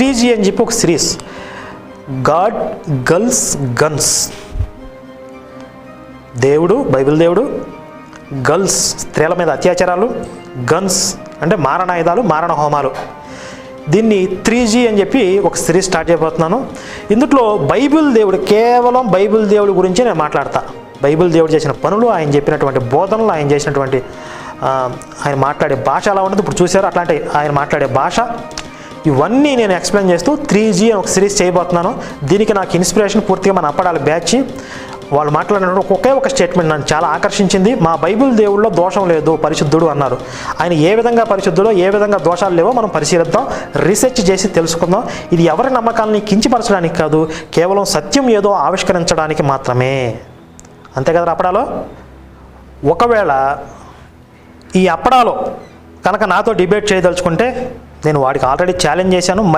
3G అని చెప్పి ఒక సిరీస్, గాడ్, గర్ల్స్, గన్స్. దేవుడు, బైబిల్ దేవుడు, గర్ల్స్ స్త్రీల మీద అత్యాచారాలు, గన్స్ అంటే మారణాయుధాలు, మారణ హోమాలు. దీన్ని 3G అని చెప్పి ఒక సిరీస్ స్టార్ట్ చేయబోతున్నాను. ఇందులో బైబిల్ దేవుడు, కేవలం బైబిల్ దేవుడి గురించి నేను మాట్లాడతా. బైబిల్ దేవుడు చేసిన పనులు, ఆయన చెప్పినటువంటి బోధనలు, ఆయన చేసినటువంటి ఆయన మాట్లాడే భాష ఎలా ఉంటుంది ఇప్పుడు చూసారు, అట్లాంటి ఆయన మాట్లాడే భాష, ఇవన్నీ నేను ఎక్స్ప్లెయిన్ చేస్తూ 3G అని ఒక సిరీస్ చేయబోతున్నాను. దీనికి నాకు ఇన్స్పిరేషన్ పూర్తిగా మన అప్పడాల బ్యాచ్. వాళ్ళు మాట్లాడినప్పుడు ఒకే ఒక స్టేట్మెంట్ నన్ను చాలా ఆకర్షించింది. మా బైబిల్ దేవుళ్ళలో దోషం లేదు, పరిశుద్ధుడు అన్నారు. ఆయన ఏ విధంగా పరిశుద్ధుడో, ఏ విధంగా దోషాలు లేవో మనం పరిశీలిద్దాం, రీసెర్చ్ చేసి తెలుసుకుందాం. ఇది ఎవరి నమ్మకాలని కించపరచడానికి కాదు, కేవలం సత్యం ఏదో ఆవిష్కరించడానికి మాత్రమే. అంతే కదా అప్పడాలో. ఒకవేళ ఈ అప్పడాలో కనుక నాతో డిబేట్ చేయదలుచుకుంటే నేను వాడికి ఆల్రెడీ ఛాలెంజ్ చేశాను.